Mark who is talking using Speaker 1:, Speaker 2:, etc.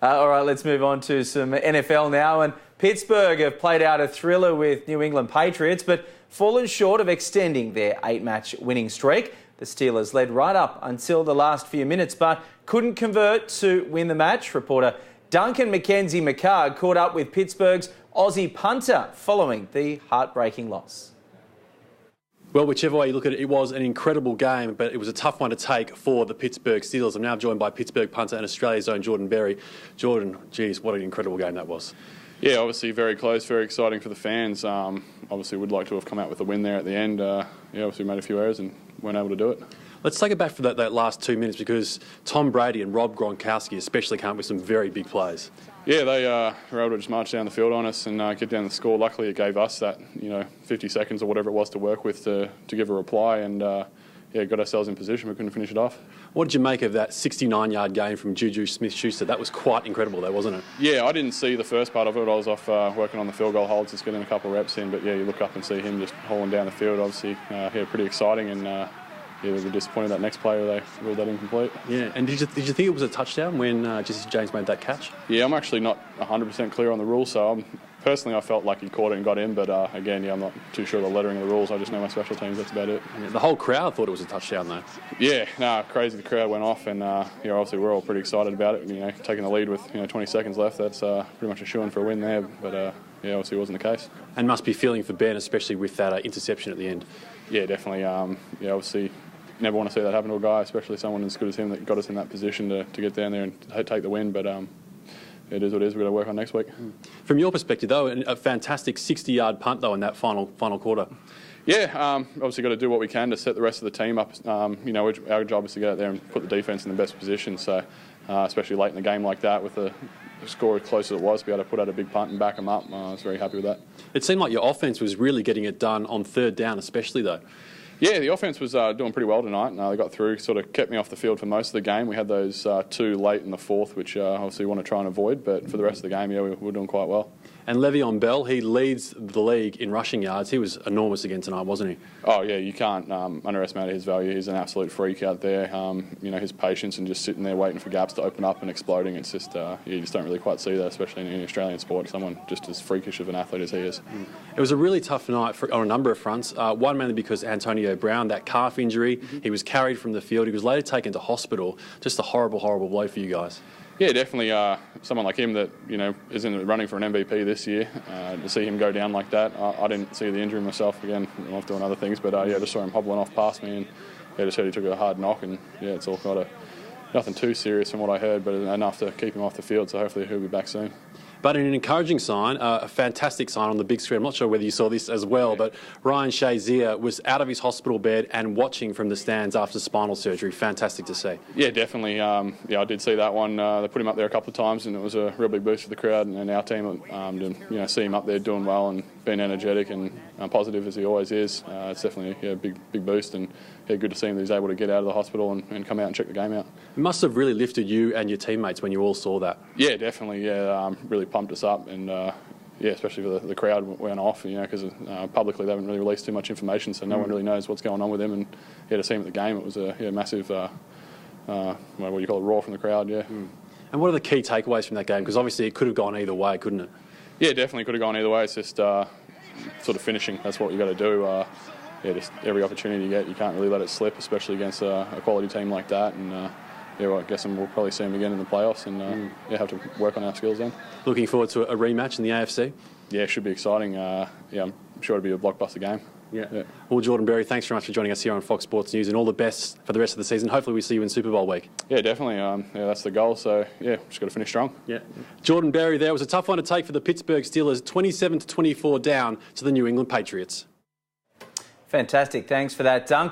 Speaker 1: All right, let's move on to some NFL now. And Pittsburgh have played out a thriller with New England Patriots, but fallen short of extending their 8-match winning streak. The Steelers led right up until the last few minutes, but couldn't convert to win the match. Reporter Duncan McKenzie-McHarg caught up with Pittsburgh's Aussie punter following the heartbreaking loss.
Speaker 2: Well, whichever way you look at it, it was an incredible game, but it was a tough one to take for the Pittsburgh Steelers. I'm now joined by Pittsburgh punter and Australia's own Jordan Berry. Jordan, geez, what an incredible game that was.
Speaker 3: Yeah, obviously very close, very exciting for the fans. Obviously would like to have come out with a win there at the end. Obviously made a few errors and weren't able to do it.
Speaker 2: Let's take it back for that last 2 minutes, because Tom Brady and Rob Gronkowski especially came up with some very big plays.
Speaker 3: Yeah, they were able to just march down the field on us and get down the score. Luckily, it gave us that 50 seconds or whatever it was to work with to give a reply, and got ourselves in position. We couldn't finish it off.
Speaker 2: What did you make of that 69-yard game from Juju Smith-Schuster? That was quite incredible, though, wasn't it? Yeah,
Speaker 3: I didn't see the first part of it. I was off working on the field goal holds, just getting a couple of reps in. But yeah, you look up and see him just hauling down the field. Obviously, pretty exciting, and we were disappointed that next player they ruled that incomplete.
Speaker 2: Yeah, and did you think it was a touchdown when Jesse James made that catch?
Speaker 3: Yeah, I'm actually not 100% clear on the rules, so personally I felt like he caught it and got in, but again, I'm not too sure of the lettering of the rules. I just know my special teams, that's about it.
Speaker 2: Yeah, the whole crowd thought it was a touchdown, though.
Speaker 3: Yeah, crazy. The crowd went off, and obviously we're all pretty excited about it. Taking the lead with 20 seconds left, that's pretty much a shoo-in for a win there, but obviously it wasn't the case.
Speaker 2: And must be feeling for Ben, especially with that interception at the end.
Speaker 3: Yeah, definitely. Obviously never want to see that happen to a guy, especially someone as good as him that got us in that position to get down there and take the win, but it is what it is. We've got to work on next week.
Speaker 2: From your perspective, though, a fantastic 60-yard punt, though, in that final quarter.
Speaker 3: Yeah, obviously got to do what we can to set the rest of the team up. Our job is to get out there and put the defence in the best position, so especially late in the game like that with the score as close as it was, to be able to put out a big punt and back them up. I was very happy with that.
Speaker 2: It seemed like your offence was really getting it done on third down, especially, though.
Speaker 3: Yeah, the offence was doing pretty well tonight. They got through, sort of kept me off the field for most of the game. We had those two late in the fourth, which obviously we want to try and avoid, but for the rest of the game, we were doing quite well. And
Speaker 2: Le'Veon Bell, he leads the league in rushing yards. He was enormous again tonight, wasn't he?
Speaker 3: Oh, yeah, you can't underestimate his value. He's an absolute freak out there. His patience and just sitting there waiting for gaps to open up and exploding. It's just, you just don't really quite see that, especially in Australian sport, someone just as freakish of an athlete as he is.
Speaker 2: It was a really tough night on a number of fronts. One mainly because Antonio Brown, that calf injury, he was carried from the field. He was later taken to hospital. Just a horrible, horrible blow for you guys.
Speaker 3: Yeah, definitely. Someone like him that is in the running for an MVP this year. To see him go down like that, I didn't see the injury myself. Again, I'm off doing other things, but just saw him hobbling off past me, and just heard he took a hard knock, and it's all kind of nothing too serious from what I heard, but enough to keep him off the field. So hopefully he'll be back soon.
Speaker 2: But an encouraging sign, a fantastic sign on the big screen. I'm not sure whether you saw this as well, but Ryan Shazier was out of his hospital bed and watching from the stands after spinal surgery. Fantastic to see.
Speaker 3: Yeah, definitely. I did see that one. They put him up there a couple of times, and it was a real big boost for the crowd and our team to see him up there doing well and being energetic and positive as he always is. It's definitely a big boost, and good to see him that he's able to get out of the hospital and come out and check the game out.
Speaker 2: It must have really lifted you and your teammates when you all saw that.
Speaker 3: Yeah, definitely. Yeah, really pumped us up, and especially for the crowd went off, because publicly they haven't really released too much information, so no one really knows what's going on with him. And to see him at the game, it was a massive, what do you call it, roar from the crowd. Yeah.
Speaker 2: And what are the key takeaways from that game? Because obviously it could have gone either way, couldn't it?
Speaker 3: Yeah, definitely could have gone either way. It's just sort of finishing. That's what you got to do. Just every opportunity you get, you can't really let it slip, especially against a quality team like that. And I guess we'll probably see him again in the playoffs, and have to work on our skills then.
Speaker 2: Looking forward to a rematch in the AFC?
Speaker 3: Yeah, it should be exciting. I'm sure it'll be a blockbuster game.
Speaker 2: Yeah. Well, Jordan Berry, thanks very much for joining us here on Fox Sports News, and all the best for the rest of the season. Hopefully we see you in Super Bowl week.
Speaker 3: Yeah, definitely. That's the goal. So, just got to finish strong.
Speaker 2: Yeah. Jordan Berry there. Was a tough one to take for the Pittsburgh Steelers, 27-24 down to the New England Patriots.
Speaker 1: Fantastic. Thanks for that, Dunk.